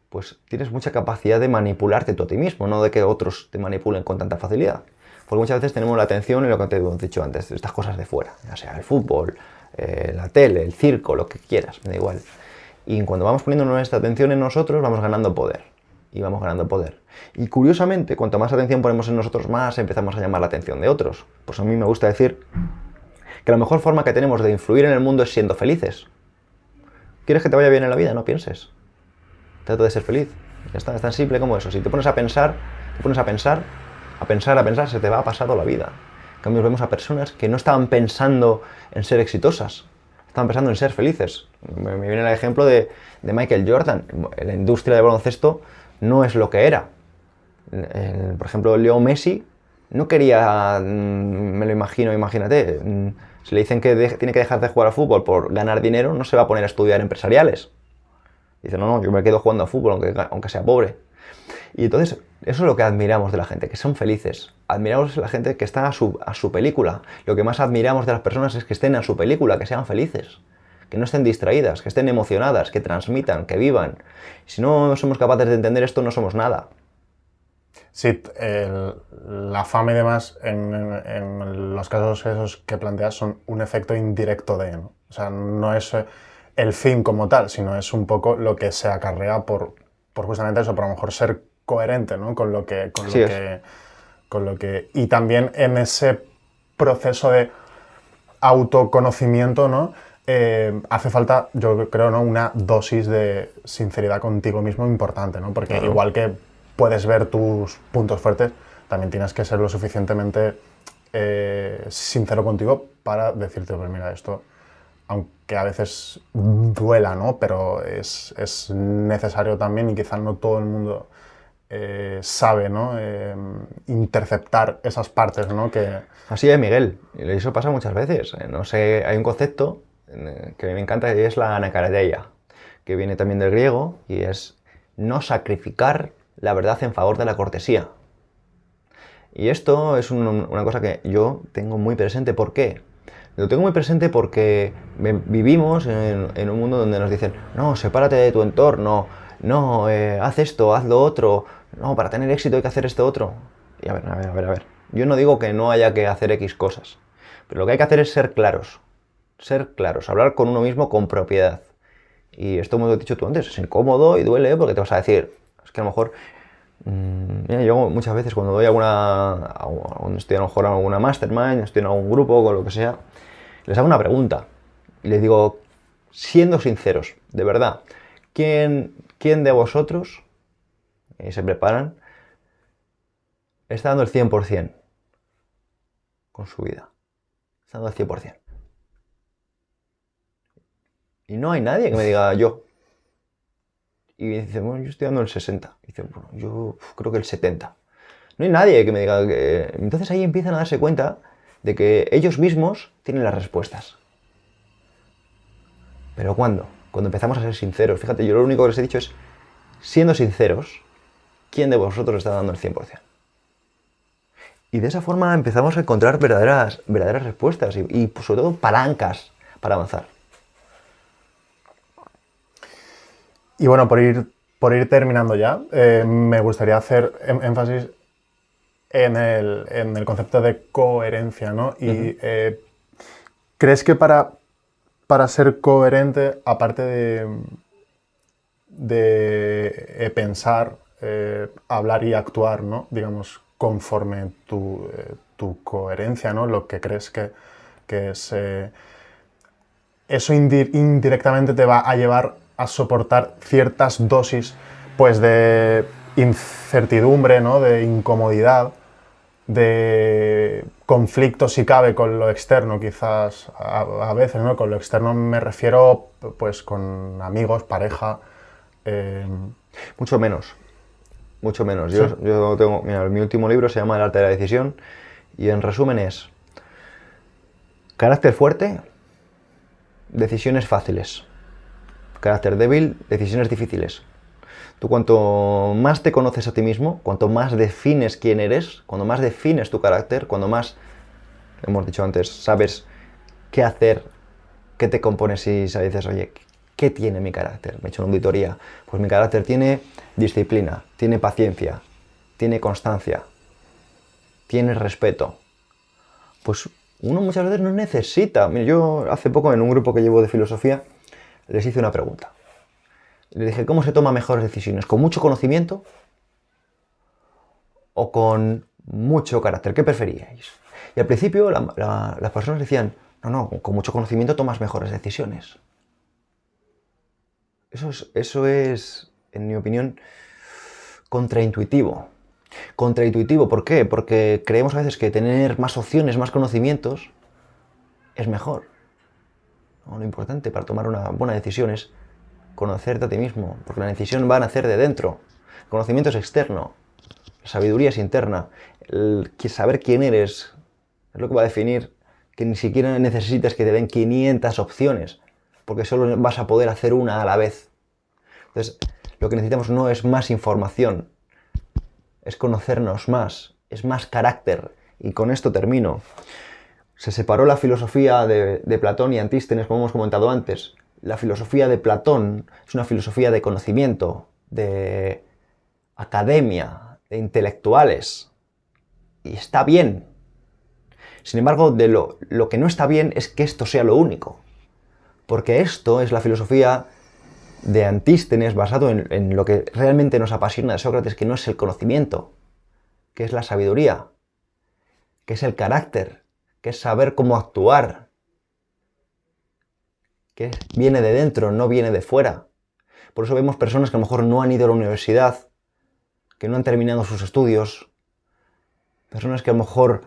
pues tienes mucha capacidad de manipularte tú a ti mismo, no de que otros te manipulen con tanta facilidad. Porque muchas veces tenemos la atención en lo que te he dicho antes, estas cosas de fuera, ya sea el fútbol, la tele, el circo, lo que quieras, me da igual. Y cuando vamos poniendo nuestra atención en nosotros, vamos ganando poder. Y vamos ganando poder. Y curiosamente, cuanto más atención ponemos en nosotros, más empezamos a llamar la atención de otros. Pues a mí me gusta decir que la mejor forma que tenemos de influir en el mundo es siendo felices. ¿Quieres que te vaya bien en la vida? No pienses. Trata de ser feliz. Ya está, es tan simple como eso. Si te pones a pensar, se te va a pasar la vida. En cambio, vemos a personas que no estaban pensando en ser exitosas, estaban pensando en ser felices. Me viene el ejemplo de Michael Jordan. La industria del baloncesto no es lo que era. Por ejemplo, Leo Messi no quería, me lo imagino, imagínate, si le dicen que tiene que dejar de jugar a fútbol por ganar dinero, no se va a poner a estudiar empresariales. Dice, no, yo me quedo jugando a fútbol, aunque sea pobre. Y entonces, eso es lo que admiramos de la gente, que son felices. Admiramos a la gente que está a su película. Lo que más admiramos de las personas es que estén a su película, que sean felices, que no estén distraídas, que estén emocionadas, que transmitan, que vivan. Si no somos capaces de entender esto, no somos nada. Sí, la fama y demás, en los casos esos que planteas, son un efecto indirecto de, ¿no? O sea, no es el fin como tal, sino es un poco lo que se acarrea por justamente eso, por a lo mejor ser coherente, ¿no? con lo que... Y también en ese proceso de autoconocimiento, ¿no? Hace falta, yo creo, ¿no? Una dosis de sinceridad contigo mismo importante, ¿no? Porque claro, igual que puedes ver tus puntos fuertes, también tienes que ser lo suficientemente sincero contigo para decirte, pues mira, esto, aunque a veces duela, ¿no? Pero es necesario también, y quizás no todo el mundo sabe, ¿no? Interceptar esas partes, ¿no? Así es, Miguel. Y eso pasa muchas veces. No sé, hay un concepto que me encanta y es la anacaredeia, que viene también del griego y es no sacrificar la verdad en favor de la cortesía. Y esto es una cosa que yo tengo muy presente. ¿Por qué? Lo tengo muy presente porque vivimos en un mundo donde nos dicen, no, sepárate de tu entorno, no, haz esto, haz lo otro, no, para tener éxito hay que hacer esto otro. Y a ver. Yo no digo que no haya que hacer X cosas, pero lo que hay que hacer es ser claros, hablar con uno mismo con propiedad. Y esto, como he dicho tú antes, es incómodo y duele porque te vas a decir, es que a lo mejor, yo muchas veces cuando doy cuando estoy a lo mejor en alguna mastermind, estoy en algún grupo, con lo que sea, les hago una pregunta y les digo, siendo sinceros, de verdad, ¿quién de vosotros, y se preparan, está dando el 100% con su vida? Está dando el 100%. Y no hay nadie que me diga yo. Y me dice, bueno, yo estoy dando el 60%. Y dice, bueno, yo creo que el 70%. No hay nadie que me diga que... Entonces ahí empiezan a darse cuenta de que ellos mismos tienen las respuestas. ¿Pero cuándo? Cuando empezamos a ser sinceros. Fíjate, yo lo único que les he dicho es, siendo sinceros, ¿quién de vosotros está dando el 100%? Y de esa forma empezamos a encontrar verdaderas respuestas y sobre todo palancas para avanzar. Y bueno, por ir terminando ya, me gustaría hacer énfasis en el concepto de coherencia, ¿no? Y ¿crees que para ser coherente, aparte de pensar, hablar y actuar, ¿no? Digamos, conforme tu coherencia, ¿no? Lo que crees que es... eso indirectamente te va a llevar a soportar ciertas dosis, pues, de incertidumbre, ¿no? De incomodidad. de conflicto, si cabe, con lo externo, quizás a veces, ¿no? Con lo externo me refiero, pues, con amigos, pareja. Mucho menos. Mucho menos. ¿Sí? Yo tengo, mira, mi último libro se llama El arte de la decisión y en resumen es carácter fuerte, decisiones fáciles. Carácter débil, decisiones difíciles. Tú cuanto más te conoces a ti mismo, cuanto más defines quién eres, cuando más defines tu carácter, cuando más, hemos dicho antes, sabes qué hacer, qué te compones y dices, oye, ¿qué tiene mi carácter? Me he hecho una auditoría. Pues mi carácter tiene disciplina, tiene paciencia, tiene constancia, tiene respeto. Pues uno muchas veces no necesita. Mira, yo hace poco en un grupo que llevo de filosofía les hice una pregunta. Le dije, ¿cómo se toman mejores decisiones? ¿Con mucho conocimiento o con mucho carácter? ¿Qué preferíais? Y al principio las personas decían, no, con mucho conocimiento tomas mejores decisiones. Eso es, en mi opinión, contraintuitivo. Contraintuitivo, ¿por qué? Porque creemos a veces que tener más opciones, más conocimientos, es mejor. No, lo importante para tomar una buena decisión es conocerte a ti mismo, porque la decisión va a nacer de dentro. El conocimiento es externo, la sabiduría es interna. Saber quién eres es lo que va a definir que ni siquiera necesites que te den 500 opciones, porque solo vas a poder hacer una a la vez. Entonces, lo que necesitamos no es más información, es conocernos más, es más carácter. Y con esto termino. Se separó la filosofía de Platón y Antístenes, como hemos comentado antes. La filosofía de Platón es una filosofía de conocimiento, de academia, de intelectuales. Y está bien. Sin embargo, lo que no está bien es que esto sea lo único. Porque esto es la filosofía de Antístenes basado en lo que realmente nos apasiona de Sócrates, que no es el conocimiento, que es la sabiduría, que es el carácter, que es saber cómo actuar, que viene de dentro, no viene de fuera. Por eso vemos personas que a lo mejor no han ido a la universidad, que no han terminado sus estudios, personas que a lo mejor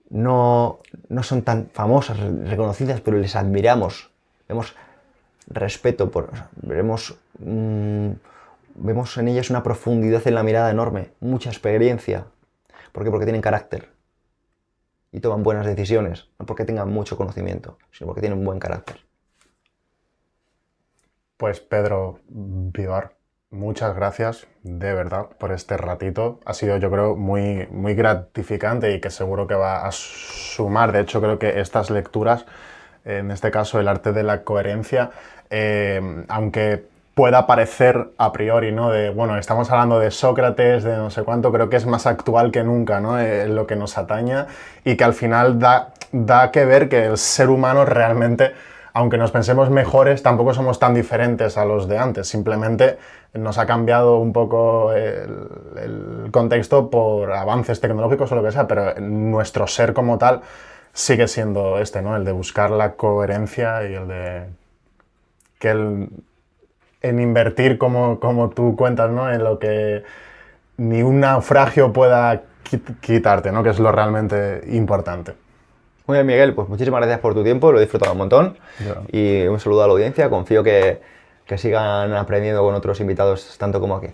no son tan famosas, reconocidas, pero les admiramos, vemos respeto, vemos en ellas una profundidad en la mirada enorme, mucha experiencia. ¿Por qué? Porque tienen carácter y toman buenas decisiones, no porque tengan mucho conocimiento, sino porque tienen un buen carácter. Pues Pedro Vivar, muchas gracias de verdad por este ratito. Ha sido, yo creo, muy, muy gratificante y que seguro que va a sumar. De hecho, creo que estas lecturas, en este caso el arte de la coherencia, aunque pueda parecer a priori, ¿no? De, bueno, estamos hablando de Sócrates, de no sé cuánto, creo que es más actual que nunca, ¿no? Lo que nos ataña y que al final da que ver que el ser humano realmente, aunque nos pensemos mejores, tampoco somos tan diferentes a los de antes. Simplemente nos ha cambiado un poco el contexto por avances tecnológicos o lo que sea, pero nuestro ser como tal sigue siendo este, ¿no? El de buscar la coherencia y el de que en invertir, como tú cuentas, ¿no? En lo que ni un naufragio pueda quitarte, ¿no? Que es lo realmente importante. Muy bien, Miguel, pues muchísimas gracias por tu tiempo, lo he disfrutado un montón. Y un saludo a la audiencia, confío que sigan aprendiendo con otros invitados tanto como aquí.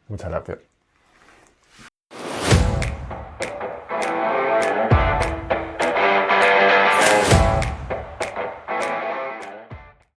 Muchas gracias.